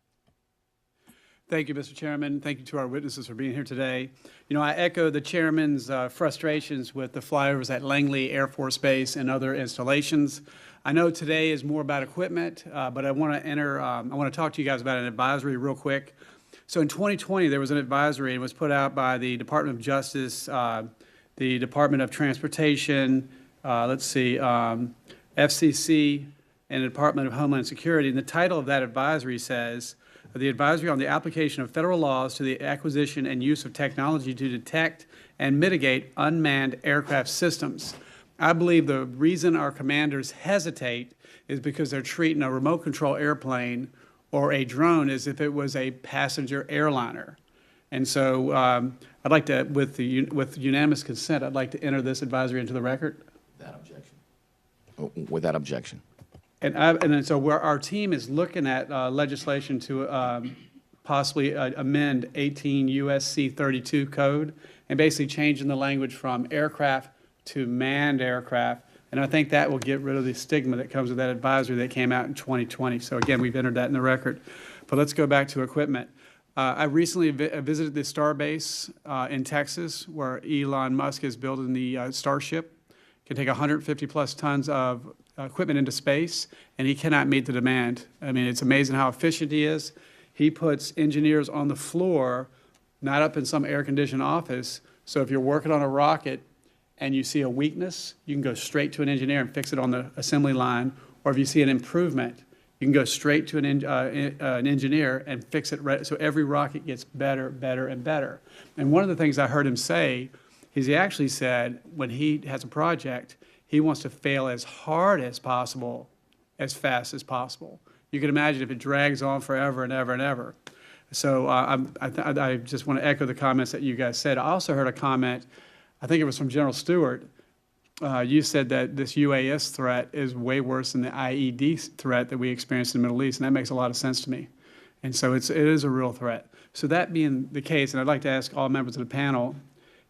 Thank you, Mr. Chairman. Thank you to our witnesses for being here today. You know, I echo the chairman's frustrations with the flyovers at Langley Air Force Base and other installations. I know today is more about equipment, but I want to talk to you guys about an advisory real quick. So in 2020, there was an advisory, and it was put out by the Department of Justice, the Department of Transportation, FCC, and the Department of Homeland Security. And the title of that advisory says, the advisory on the application of federal laws to the acquisition and use of technology to detect and mitigate unmanned aircraft systems. I believe the reason our commanders hesitate is because they're treating a remote control airplane or a drone as if it was a passenger airliner. And so I'd like to, with unanimous consent, I'd like to enter this advisory into the record. Without objection. Without objection. And so our team is looking at legislation to possibly amend 18 U.S.C. 32 code and basically changing the language from aircraft to manned aircraft. And I think that will get rid of the stigma that comes with that advisory that came out in 2020. So again, we've entered that in the record. But let's go back to equipment. I recently visited the Starbase in Texas, where Elon Musk is building the Starship. Can take 150 plus tons of equipment into space, and he cannot meet the demand. I mean, it's amazing how efficient he is. He puts engineers on the floor, not up in some air-conditioned office. So if you're working on a rocket and you see a weakness, you can go straight to an engineer and fix it on the assembly line. Or if you see an improvement, you can go straight to an engineer and fix it so every rocket gets better, better, and better. And one of the things I heard him say is he actually said when he has a project, he wants to fail as hard as possible, as fast as possible. You can imagine if it drags on forever and ever and ever. So I just want to echo the comments that you guys said. I also heard a comment, I think it was from General Stewart, you said that this UAS threat is way worse than the IED threat that we experienced in the Middle East, and that makes a lot of sense to me. And so it is a real threat. So that being the case, and I'd like to ask all members of the panel,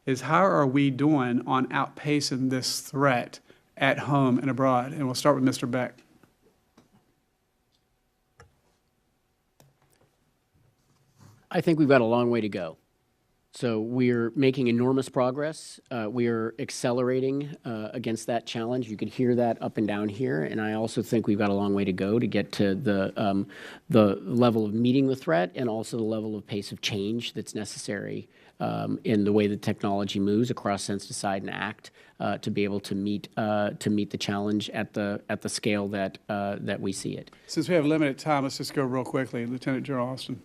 is how are we doing on outpacing this threat at home and abroad? And we'll start with Mr. Beck. I think we've got a long way to go. So we're making enormous progress. We are accelerating against that challenge. You could hear that up and down here. And I also think we've got a long way to go to get to the level of meeting the threat and also the level of pace of change that's necessary in the way that technology moves across sense, decide, and act to be able to meet the challenge at the scale that we see it. Since we have limited time, let's just go real quickly. Lieutenant General Austin.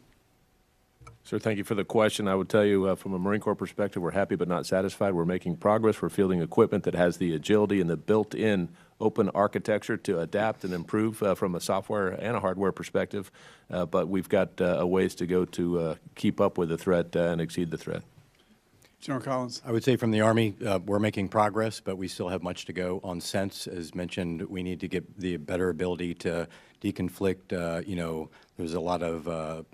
Sir, thank you for the question. I would tell you from a Marine Corps perspective, we're happy but not satisfied. We're making progress. We're fielding equipment that has the agility and the built-in open architecture to adapt and improve from a software and a hardware perspective. But we've got a ways to go to keep up with the threat and exceed the threat. General Collins. I would say from the Army, we're making progress, but we still have much to go on sense. As mentioned, we need to get the better ability to deconflict. There's a lot of,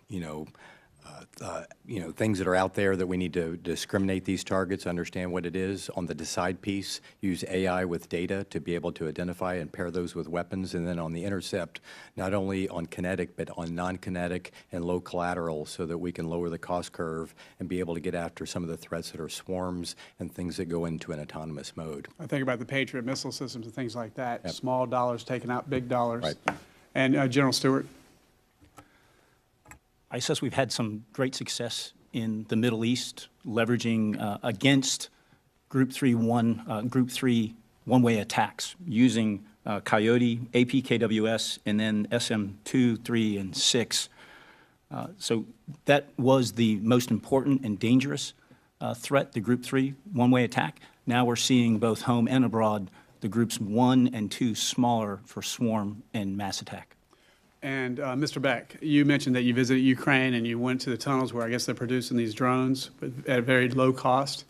things that are out there that we need to discriminate these targets, understand what it is. On the decide piece, use AI with data to be able to identify and pair those with weapons. And then on the intercept, not only on kinetic, but on non-kinetic and low collateral so that we can lower the cost curve and be able to get after some of the threats that are swarms and things that go into an autonomous mode. I think about the Patriot missile systems and things like that. Yep. Small dollars taking out big dollars. Right. And General Stewart. I assess we've had some great success in the Middle East, leveraging against Group 3 one-way attacks using Coyote, APKWS, and then SM2, 3, and 6. So that was the most important and dangerous threat, the Group 3 one-way attack. Now we're seeing both home and abroad the Groups 1 and 2 smaller for swarm and mass attack. And Mr. Beck, you mentioned that you visited Ukraine and you went to the tunnels where I guess they're producing these drones at a very low cost.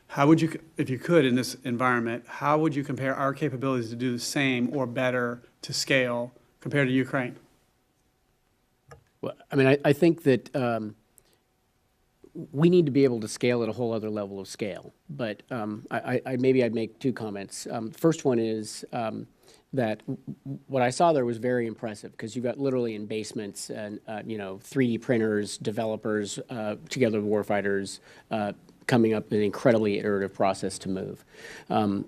How would you, if you could in this environment, how would you compare our capabilities to do the same or better to scale compared to Ukraine? Well, I mean, I think that we need to be able to scale at a whole other level of scale. But maybe I'd make two comments. First one is that what I saw there was very impressive because you've got literally in basements and 3D printers, developers, together with warfighters, coming up with an incredibly iterative process to move. Our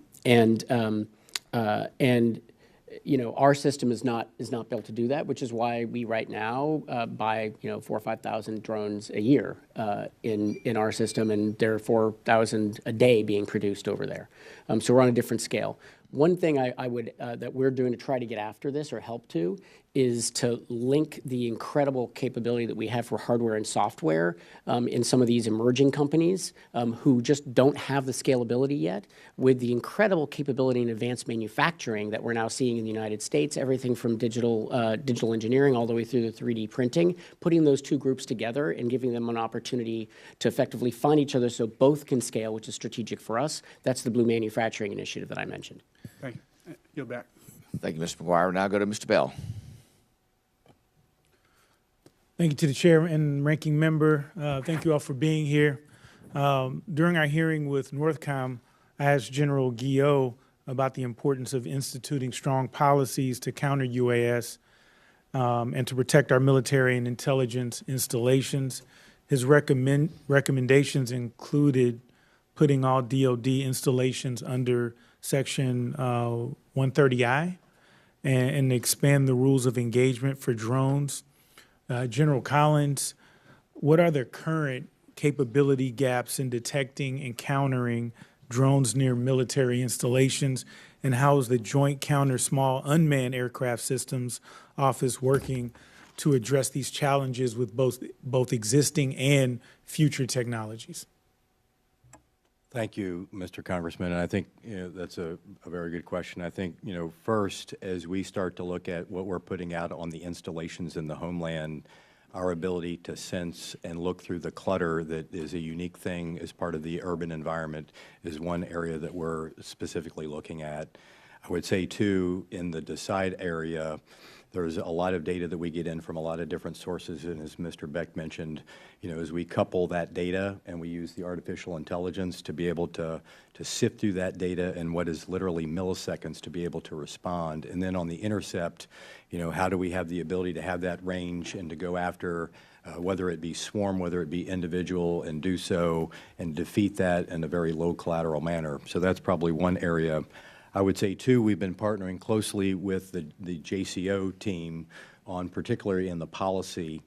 system is not built to do that, which is why we right now buy 4,000 or 5,000 drones a year in our system, and there are 4,000 a day being produced over there. So we're on a different scale. One thing I would that we're doing to try to get after this or help to is to link the incredible capability that we have for hardware and software in some of these emerging companies who just don't have the scalability yet with the incredible capability in advanced manufacturing that we're now seeing in the United States, everything from digital engineering all the way through the 3D printing, putting those two groups together and giving them an opportunity to effectively fund each other so both can scale, which is strategic for us. That's the Blue Manufacturing Initiative that I mentioned. Thank you. Yield back. Thank you, Mr. McGuire. Now go to Mr. Bell. Thank you to the chair and ranking member. Thank you all for being here. During our hearing with Northcom, I asked General Guillot about the importance of instituting strong policies to counter UAS and to protect our military and intelligence installations. His recommendations included putting all DOD installations under Section 130I and expand the rules of engagement for drones. General Collins, what are the current capability gaps in detecting and countering drones near military installations, and how is the Joint Counter Small Unmanned Aircraft Systems Office working to address these challenges with both existing and future technologies? Thank you, Mr. Congressman. And I think that's a very good question. I think, first, as we start to look at what we're putting out on the installations in the homeland, our ability to sense and look through the clutter that is a unique thing as part of the urban environment is one area that we're specifically looking at. I would say, too, in the Decide area, there's a lot of data that we get in from a lot of different sources, and as Mr. Beck mentioned, as we couple that data and we use the artificial intelligence to be able to sift through that data in what is literally milliseconds to be able to respond. And then on the intercept, how do we have the ability to have that range and to go after whether it be swarm, whether it be individual, and do so and defeat that in a very low collateral manner. So that's probably one area. I would say, too, we've been partnering closely with the JCO team on particularly in the policy.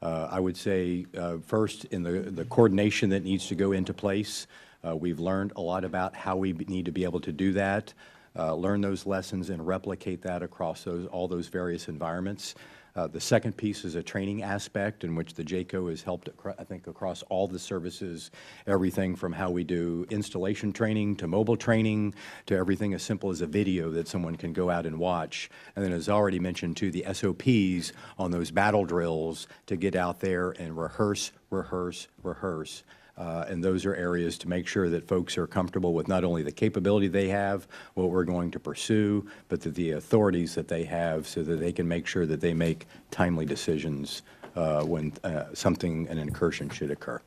I would say, first, in the coordination that needs to go into place. We've learned a lot about how we need to be able to do that, learn those lessons, and replicate that across all those various environments. The second piece is a training aspect in which the JCO has helped, I think, across all the services, everything from how we do installation training to mobile training to everything as simple as a video that someone can go out and watch. And then, as already mentioned, too, the SOPs on those battle drills to get out there and rehearse, rehearse, rehearse. And those are areas to make sure that folks are comfortable with not only the capability they have, what we're going to pursue, but the authorities that they have so that they can make sure that they make timely decisions when an incursion should occur.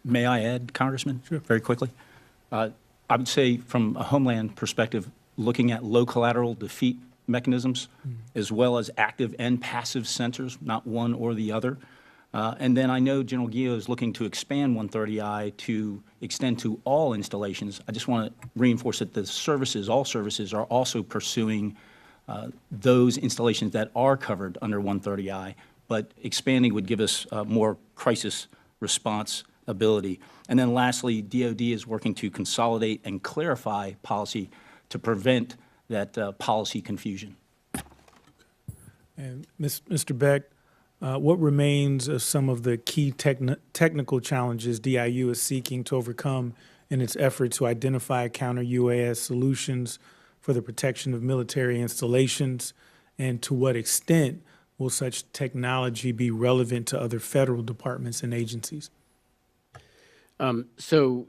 May I add, Congressman? Sure. Very quickly? I would say from a Homeland perspective, looking at low collateral defeat mechanisms, as well as active and passive sensors, not one or the other. And then I know General Guillot is looking to expand 130I to extend to all installations. I just want to reinforce that all services are also pursuing those installations that are covered under 130I, but expanding would give us more crisis response ability. And then lastly, DOD is working to consolidate and clarify policy to prevent that policy confusion. And Mr. Beck, what remains of some of the key technical challenges DIU is seeking to overcome in its effort to identify counter-UAS solutions for the protection of military installations, and to what extent will such technology be relevant to other federal departments and agencies? So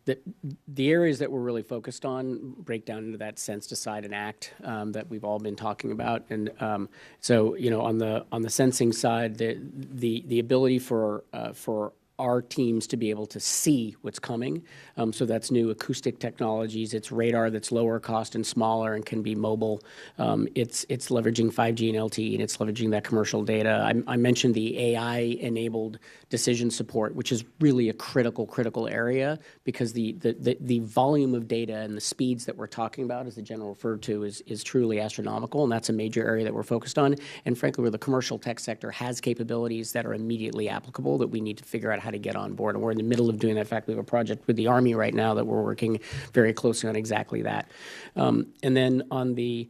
the areas that we're really focused on break down into that sense, decide, and act that we've all been talking about. And so, on the sensing side, the ability for our teams to be able to see what's coming. So that's new acoustic technologies. It's radar that's lower cost and smaller and can be mobile. It's leveraging 5G and LTE, and it's leveraging that commercial data. I mentioned the AI-enabled decision support, which is really a critical area, because the volume of data and the speeds that we're talking about, as the general referred to, is truly astronomical, and that's a major area that we're focused on. And frankly, where the commercial tech sector has capabilities that are immediately applicable that we need to figure out how to get on board. And we're in the middle of doing that. In fact, we have a project with the Army right now that we're working very closely on exactly that. And then on the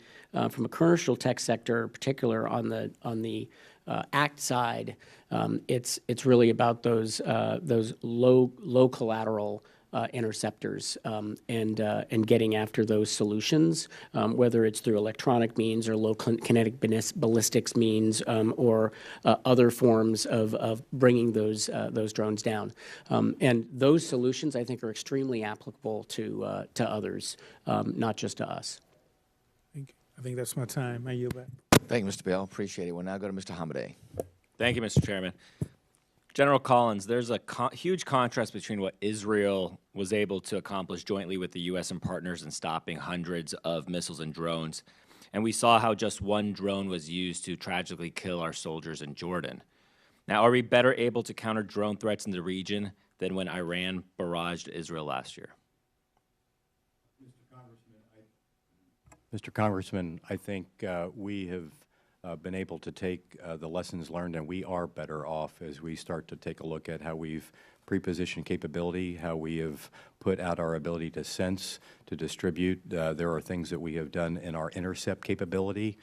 from a commercial tech sector, in particular on the ACT side, it's really about those low collateral interceptors and getting after those solutions, whether it's through electronic means or low kinetic ballistics means, or other forms of bringing those drones down. And those solutions, I think, are extremely applicable to others, not just to us. Thank you. I think that's my time. I yield back. Thank you, Mr. Bell. Appreciate it. We'll now go to Mr. Hamadeh. Thank you, Mr. Chairman. General Collins, there's a huge contrast between what Israel was able to accomplish jointly with the U.S. and partners in stopping hundreds of missiles and drones, and we saw how just one drone was used to tragically kill our soldiers in Jordan. Now, are we better able to counter drone threats in the region than when Iran barraged Israel last year? Mr. Congressman, I think we have been able to take the lessons learned, and we are better off as we start to take a look at how we've pre-positioned capability, how we have put out our ability to sense, to distribute. There are things that we have done in our intercept capability,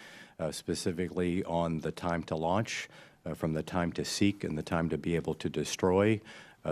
specifically on the time to launch, from the time to seek and the time to be able to destroy.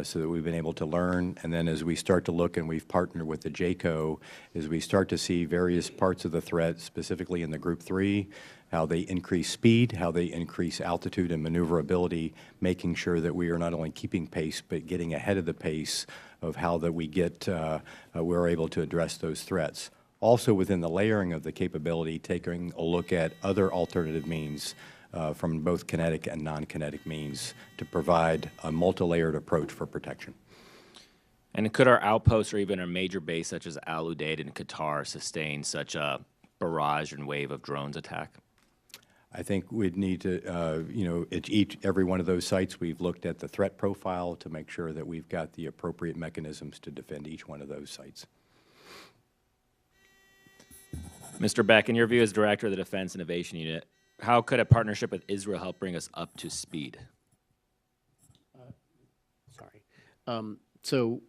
so that we've been able to learn. And then as we start to look, and we've partnered with the JCO, as we start to see various parts of the threat, specifically in the Group 3, how they increase speed, how they increase altitude and maneuverability, making sure that we are not only keeping pace, but getting ahead of the pace of how that we're able to address those threats. Also within the layering of the capability, taking a look at other alternative means from both kinetic and non-kinetic means to provide a multi-layered approach for protection. And could our outposts or even a major base such as Al Udeid in Qatar sustain such a barrage and wave of drones attack? I think we'd need to, at every one of those sites, we've looked at the threat profile to make sure that we've got the appropriate mechanisms to defend each one of those sites. Mr. Beck, in your view as Director of the Defense Innovation Unit, how could a partnership with Israel help bring us up to speed? So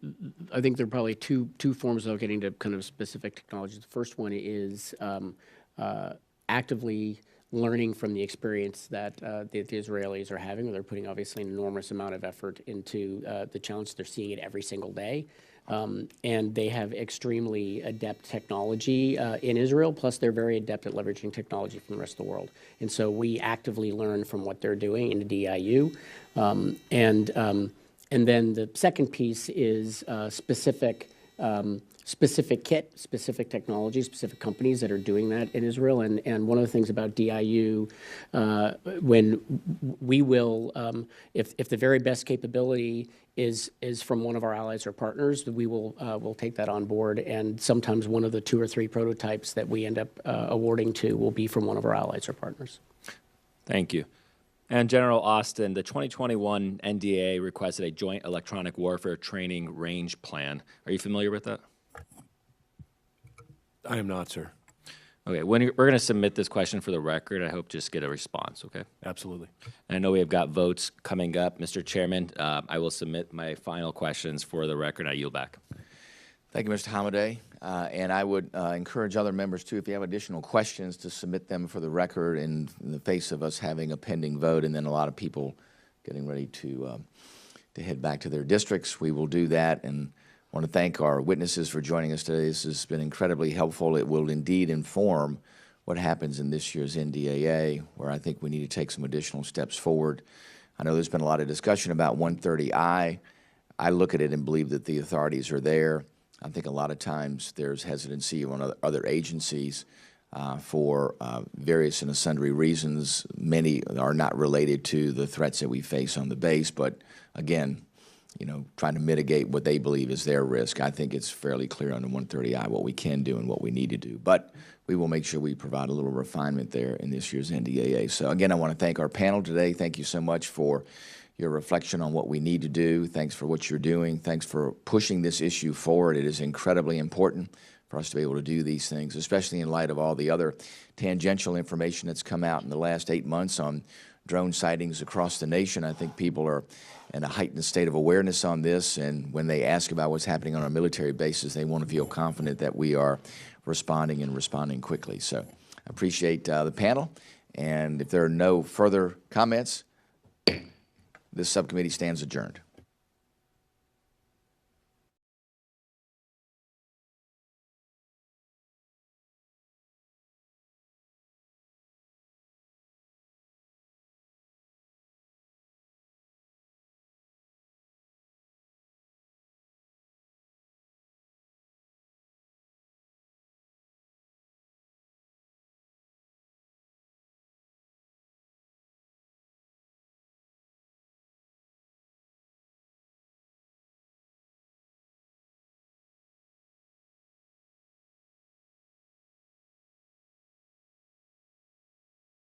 I think there are probably two forms of getting to kind of specific technologies. The first one is actively learning from the experience that the Israelis are having. They're putting obviously an enormous amount of effort into the challenge. They're seeing it every single day. And they have extremely adept technology in Israel, plus they're very adept at leveraging technology from the rest of the world. And so we actively learn from what they're doing in the DIU. And then the second piece is specific kit, specific technology, specific companies that are doing that in Israel. And one of the things about DIU, when we will, if the very best capability is from one of our allies or partners, we will we'll take that on board. And sometimes one of the 2 or 3 prototypes that we end up awarding to will be from one of our allies or partners. Thank you. And General Austin, the 2021 NDAA requested a joint electronic warfare training range plan. Are you familiar with that? I am not, sir. Okay, we're going to submit this question for the record. I hope just get a response, okay? Absolutely. And I know we have got votes coming up. Mr. Chairman, I will submit my final questions for the record. I yield back. Thank you, Mr. Hamadeh. And I would encourage other members, too, if you have additional questions, to submit them for the record in the face of us having a pending vote and then a lot of people getting ready to head back to their districts. We will do that, and I want to thank our witnesses for joining us today. This has been incredibly helpful. It will indeed inform what happens in this year's NDAA, where I think we need to take some additional steps forward. I know there's been a lot of discussion about 130I. I look at it and believe that the authorities are there. I think a lot of times there's hesitancy on other agencies for various and sundry reasons. Many are not related to the threats that we face on the base, but again, trying to mitigate what they believe is their risk. I think it's fairly clear on the 130I what we can do and what we need to do. But we will make sure we provide a little refinement there in this year's NDAA. So again, I want to thank our panel today. Thank you so much for your reflection on what we need to do. Thanks for what you're doing. Thanks for pushing this issue forward. It is incredibly important for us to be able to do these things, especially in light of all the other tangential information that's come out in the last 8 months on drone sightings across the nation. I think people are in a heightened state of awareness on this, and when they ask about what's happening on our military bases, they want to feel confident that we are responding and responding quickly. So I appreciate the panel, and if there are no further comments, this subcommittee stands adjourned.